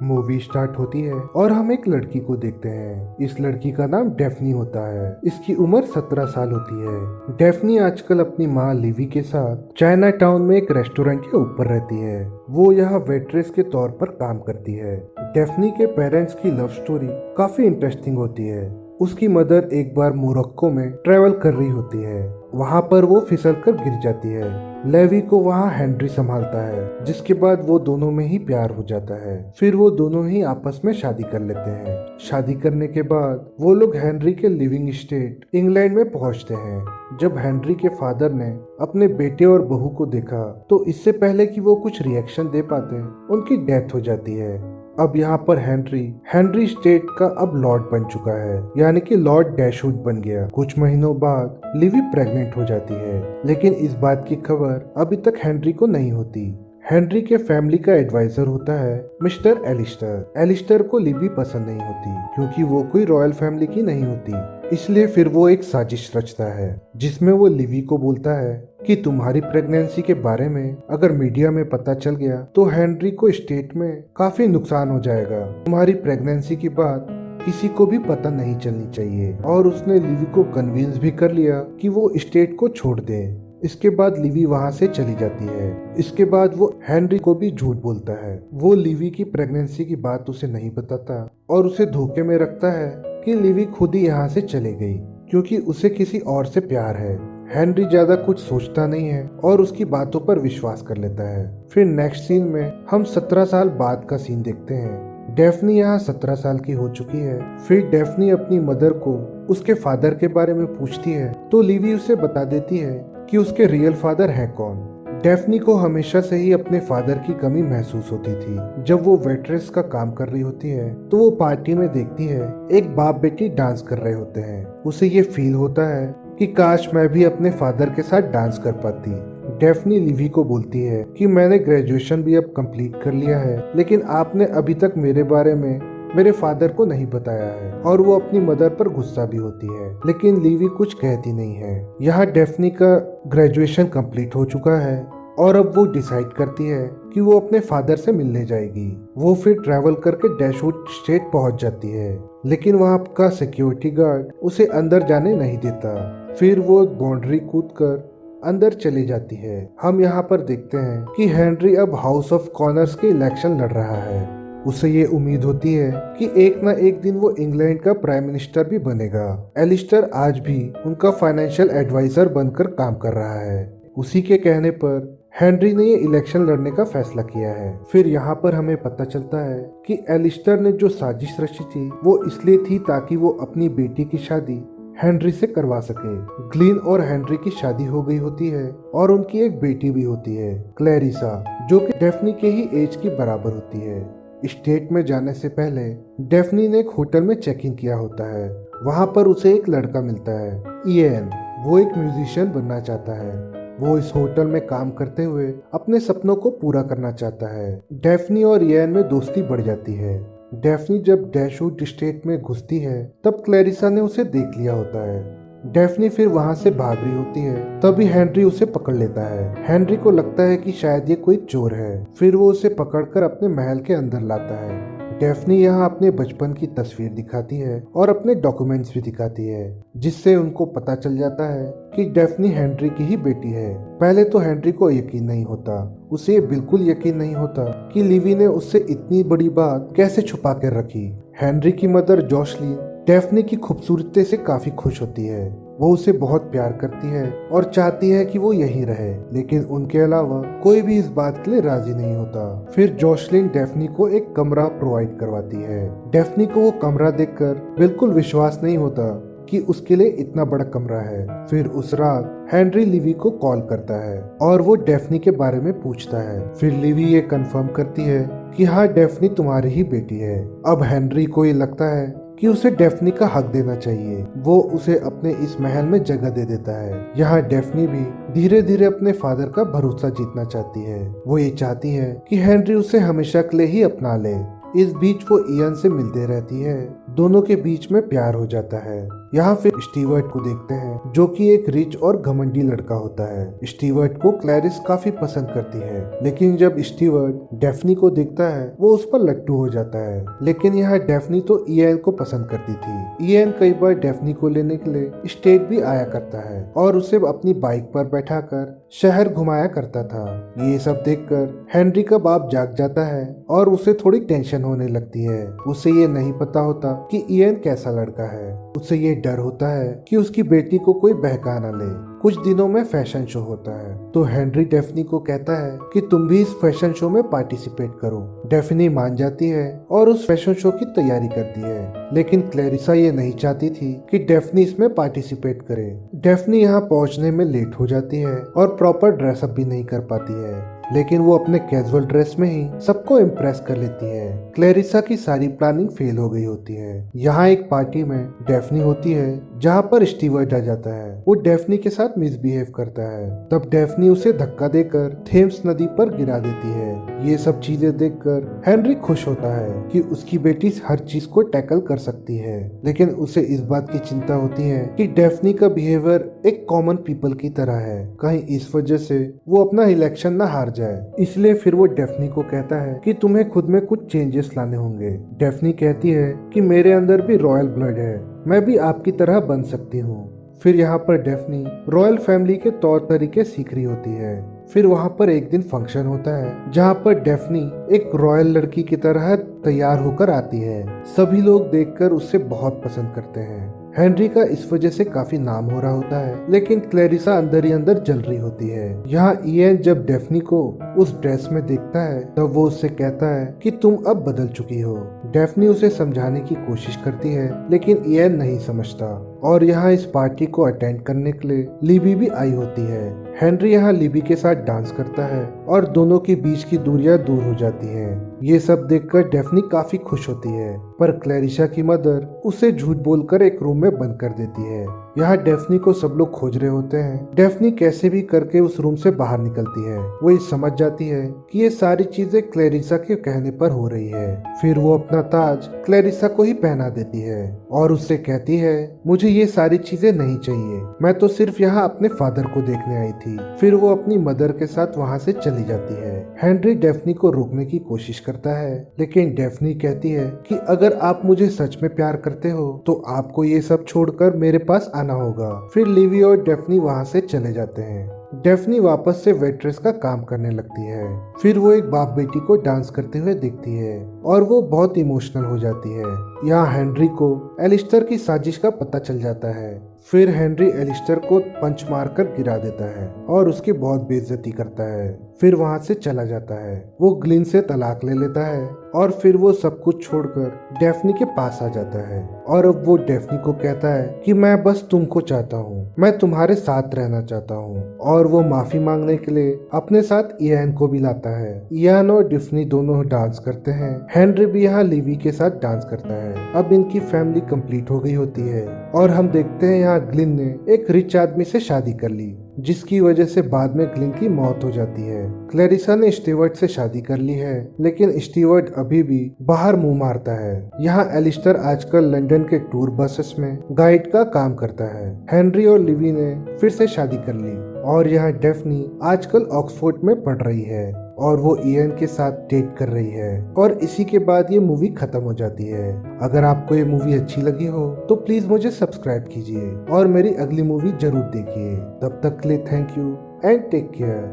Movie start होती है और हम एक लड़की को देखते हैं। इस लड़की का नाम डेफनी होता है। इसकी उम्र 17 साल होती है। डेफनी आजकल अपनी माँ लिवी के साथ चाइना टाउन में एक रेस्टोरेंट के ऊपर रहती है। वो यहाँ वेट्रेस के तौर पर काम करती है। डेफनी के पेरेंट्स की लव स्टोरी काफी इंटरेस्टिंग होती है। उसकी मदर एक बार मोरक्को में ट्रेवल कर रही होती है। वहाँ पर वो फिसल कर गिर जाती है। लेवी को वहाँ हेनरी संभालता है, जिसके बाद वो दोनों में ही प्यार हो जाता है। फिर वो दोनों ही आपस में शादी कर लेते हैं। शादी करने के बाद वो लोग हेनरी के लिविंग स्टेट इंग्लैंड में पहुँचते हैं। जब हेनरी के फादर ने अपने बेटे और बहू को देखा तो इससे पहले कि वो कुछ रिएक्शन दे पाते उनकी डेथ हो जाती है। अब यहाँ पर हेनरी स्टेट का अब लॉर्ड बन चुका है, यानी कि लॉर्ड डैशवुड बन गया। कुछ महीनों बाद लिवी प्रेग्नेंट हो जाती है, लेकिन इस बात की खबर अभी तक हेनरी को नहीं होती। हेनरी के फैमिली का एडवाइजर होता है मिस्टर एलिस्टर। एलिस्टर को लिवी पसंद नहीं होती क्योंकि वो कोई रॉयल फैमिली की नहीं होती। इसलिए फिर वो एक साजिश रचता है जिसमें वो लिवी को बोलता है कि तुम्हारी प्रेगनेंसी के बारे में अगर मीडिया में पता चल गया तो हेनरी को स्टेट में काफी नुकसान हो जाएगा। तुम्हारी प्रेगनेंसी की बात किसी को भी पता नहीं चलनी चाहिए। और उसने लिवी को कन्विंस भी कर लिया कि वो स्टेट को छोड़ दे। इसके बाद लिवी वहाँ से चली जाती है। इसके बाद वो हेनरी को भी झूठ बोलता है। वो लिवी की प्रेगनेंसी की बात उसे नहीं बताता और उसे धोखे में रखता है कि लिवी खुद ही यहाँ से चले गई क्योंकि उसे किसी और से प्यार है। हेनरी ज्यादा कुछ सोचता नहीं है और उसकी बातों पर विश्वास कर लेता है। फिर नेक्स्ट सीन में हम 17 साल बाद का सीन देखते हैं। डेफनी यहाँ 17 साल की हो चुकी है। फिर डेफनी अपनी मदर को उसके फादर के बारे में पूछती है तो लिवी उसे बता देती है कि उसके रियल फादर है कौन। डेफनी को हमेशा से ही अपने फादर की कमी महसूस होती थी। जब वो वेट्रेस का काम कर रही होती है तो वो पार्टी में देखती है एक बाप बेटी डांस कर रहे होते हैं। उसे ये फील होता है कि काश मैं भी अपने फादर के साथ डांस कर पाती। डेफनी लिवी को बोलती है कि मैंने ग्रेजुएशन भी अब कंप्लीट कर लिया है, लेकिन आपने अभी तक मेरे बारे में मेरे फादर को नहीं बताया है। और वो अपनी मदर पर गुस्सा भी होती है, लेकिन लिवी कुछ कहती नहीं है। यहाँ डेफनी का ग्रेजुएशन कंप्लीट हो चुका है और अब वो डिसाइड करती है कि वो अपने फादर से मिलने जाएगी। वो फिर ट्रैवल करके डैशवुड स्टेट पहुंच जाती है, लेकिन वहाँ का सिक्योरिटी गार्ड उसे अंदर जाने नहीं देता। फिर वो एक बाउंड्री कूदकर अंदर चली जाती है। हम यहाँ पर देखते हैं कि हेनरी अब हाउस ऑफ कॉमन्स के इलेक्शन लड़ रहा है। उसे ये उम्मीद होती है कि एक न एक दिन वो इंग्लैंड का प्राइम मिनिस्टर भी बनेगा। एलिस्टर आज भी उनका फाइनेंशियल एडवाइजर बनकर काम कर रहा है। उसी के कहने पर हेनरी ने ये इलेक्शन लड़ने का फैसला किया है। फिर यहाँ पर हमें पता चलता है कि एलिस्टर ने जो साजिश रची थी वो इसलिए थी ताकि वो अपनी बेटी की शादी हेनरी से करवा सके। ग्लीन और हेनरी की शादी हो गई होती है और उनकी एक बेटी भी होती है, क्लैरिसा, जो कि डेफनी के ही एज की बराबर होती है। स्टेट में जाने से पहले डेफनी ने एक होटल में चेक इन किया होता है। वहाँ पर उसे एक लड़का मिलता है, इएन। वो एक म्यूजिशियन बनना चाहता है। वो इस होटल में काम करते हुए अपने सपनों को पूरा करना चाहता है। डेफनी और इएन में दोस्ती बढ़ जाती है। डेफनी जब डैशवुड स्टेट में घुसती है तब क्लैरिसा ने उसे देख लिया होता है। डेफनी फिर वहां से भाग रही होती है, तभी हेनरी उसे पकड़ लेता है। हेनरी को लगता है कि शायद ये कोई चोर है। फिर वो उसे पकड़कर अपने महल के अंदर लाता है। डेफनी यहाँ अपने बचपन की तस्वीर दिखाती है और अपने डॉक्यूमेंट्स भी दिखाती है, जिससे उनको पता चल जाता है कि डेफनी हेनरी की ही बेटी है। पहले तो हेनरी को यकीन नहीं होता। उसे बिल्कुल यकीन नहीं होता कि लिवी ने उससे इतनी बड़ी बात कैसे छुपा कर रखी। हेनरी की मदर जोसलिन डेफनी की खूबसूरती से काफी खुश होती है। वो उसे बहुत प्यार करती है और चाहती है कि वो यहीं रहे, लेकिन उनके अलावा कोई भी इस बात के लिए राजी नहीं होता। फिर जोसलिन डेफनी को एक कमरा प्रोवाइड करवाती है। डेफनी को वो कमरा देखकर बिल्कुल विश्वास नहीं होता कि उसके लिए इतना बड़ा कमरा है। फिर उस रात हेनरी लिवी को कॉल करता है और वो डेफनी के बारे में पूछता है। फिर लिवी ये कंफर्म करती है कि हाँ, डेफनी तुम्हारी ही बेटी है। अब हेनरी को ये लगता है कि उसे डेफनी का हक देना चाहिए। वो उसे अपने इस महल में जगह दे देता है। यहाँ डेफनी भी धीरे धीरे अपने फादर का भरोसा जीतना चाहती है। वो ये चाहती है कि हेनरी उसे हमेशा के लिए ही अपना ले। इस बीच वो इयन से मिलते रहती है, दोनों के बीच में प्यार हो जाता है। यहाँ फिर स्टीवर्ट को देखते हैं जो कि एक रिच और घमंडी लड़का होता है। स्टीवर्ट को क्लैरिस काफी पसंद करती है, लेकिन जब स्टीवर्ट डेफनी को देखता है वो उस पर लट्टू हो जाता है। लेकिन यहाँ डेफनी तो ईएन को पसंद करती थी। ईएन कई बार डेफनी को लेने के लिए स्टेट भी आया करता है और उसे अपनी बाइक पर बैठाकर शहर घुमाया करता था। ये सब देखकर हेनरी का बाप जाग जाता है और उसे थोड़ी टेंशन होने लगती है। उसे ये नहीं पता होता कि ईएन कैसा लड़का है। उसे ये डर होता है कि उसकी बेटी को कोई बहका न ले। कुछ दिनों में फैशन शो होता है तो हेनरी डेफनी को कहता है कि तुम भी इस फैशन शो में पार्टिसिपेट करो। डेफनी मान जाती है और उस फैशन शो की तैयारी करती है, लेकिन क्लैरिसा ये नहीं चाहती थी कि डेफनी इसमें पार्टिसिपेट करे। डेफनी यहाँ पहुँचने में लेट हो जाती है और प्रॉपर ड्रेसअप भी नहीं कर पाती है, लेकिन वो अपने कैजुअल ड्रेस में ही सबको इम्प्रेस कर लेती है। क्लैरिसा की सारी प्लानिंग फेल हो गई होती है। यहाँ एक पार्टी में डेफनी होती है जहाँ पर स्टीवर्ट आ जाता है। वो डेफनी के साथ मिसबिहेव करता है। तब डेफनी उसे धक्का देकर थेम्स नदी पर गिरा देती है। ये सब चीजें देखकर हेनरी खुश होता है कि उसकी बेटी हर चीज को टैकल कर सकती है, लेकिन उसे इस बात की चिंता होती है कि डेफनी का बिहेवियर एक कॉमन पीपल की तरह है। कहीं इस वजह से वो अपना इलेक्शन न हार जाए। इसलिए फिर वो डेफनी को कहता है कि तुम्हें खुद में कुछ चेंजेस लाने होंगे। डेफनी कहती है कि मेरे अंदर भी रॉयल ब्लड है, मैं भी आपकी तरह बन सकती हूँ। फिर यहाँ पर डेफनी रॉयल फैमिली के तौर तरीके सीख रही होती है। फिर वहाँ पर एक दिन फंक्शन होता है जहाँ पर डेफनी एक रॉयल लड़की की तरह तैयार होकर आती है। सभी लोग देखकर उसे बहुत पसंद करते हैं। हेनरी का इस वजह से काफी नाम हो रहा होता है, लेकिन क्लैरिसा अंदर ही अंदर जल रही होती है। यहाँ ईएन जब डेफनी को उस ड्रेस में देखता है तब वो उससे कहता है कि तुम अब बदल चुकी हो। डेफनी उसे समझाने की कोशिश करती है, लेकिन ईएन नहीं समझता। और यहाँ इस पार्टी को अटेंड करने के लिए लिबी भी आई होती है। हेनरी यहाँ लिबी के साथ डांस करता है और दोनों के बीच की दूरियां दूर हो जाती हैं। ये सब देखकर डेफनी काफी खुश होती है, पर क्लैरिसा की मदर उसे झूठ बोलकर एक रूम में बंद कर देती है। यहाँ डेफनी को सब लोग खोज रहे होते हैं। डेफनी कैसे भी करके उस रूम से बाहर निकलती है। वो ये समझ जाती है कि ये सारी चीजें क्लैरिसा के कहने पर हो रही है। फिर वो अपना ताज क्लैरिसा को ही पहना देती है और उससे कहती है मुझे ये सारी चीजें नहीं चाहिए, मैं तो सिर्फ यहाँ अपने फादर को देखने आई थी। फिर वो अपनी मदर के साथ वहाँ से चली जाती है। हेनरी डेफनी को रोकने की कोशिश करता है, लेकिन डेफनी कहती है कि अगर आप मुझे सच में प्यार करते हो तो आपको ये सब छोड़कर मेरे पास आना होगा। फिर लिवी और डेफनी वहाँ से चले जाते हैं। डेफनी वापस से वेट्रेस का काम करने लगती है। फिर वो एक बाप बेटी को डांस करते हुए देखती है और वो बहुत इमोशनल हो जाती है। यहाँ हेनरी को एलिस्टर की साजिश का पता चल जाता है। फिर हेनरी एलिस्टर को पंच मारकर गिरा देता है और उसकी बहुत बेइज्जती करता है। फिर वहाँ से चला जाता है। वो ग्लिन से तलाक ले लेता है और फिर वो सब कुछ छोड़कर डेफनी के पास आ जाता है। और अब वो डेफनी को कहता है कि मैं बस तुमको चाहता हूँ, मैं तुम्हारे साथ रहना चाहता हूँ। और वो माफी मांगने के लिए अपने साथ ईएन को भी लाता है। ईएन और डेफनी दोनों डांस करते हैं। हेनरी भी यहाँ लिवी के साथ डांस करता है। अब इनकी फैमिली कंप्लीट हो गई होती है और हम देखते हैं यहाँ ग्लिन ने एक रिच आदमी से शादी कर ली, जिसकी वजह से बाद में ग्लिन की मौत हो जाती है। क्लैरिसा ने स्टीवर्ट से शादी कर ली है, लेकिन स्टीवर्ट अभी भी बाहर मुंह मारता है। यहाँ एलिस्टर आजकल लंदन के टूर बसेस में गाइड का काम करता है। हेनरी और लिवी ने फिर से शादी कर ली और यहाँ डेफनी आजकल ऑक्सफोर्ड में पढ़ रही है और वो ईएन के साथ डेट कर रही है। और इसी के बाद ये मूवी खत्म हो जाती है। अगर आपको ये मूवी अच्छी लगी हो तो प्लीज मुझे सब्सक्राइब कीजिए और मेरी अगली मूवी जरूर देखिए। तब तक के लिए thank you and take care.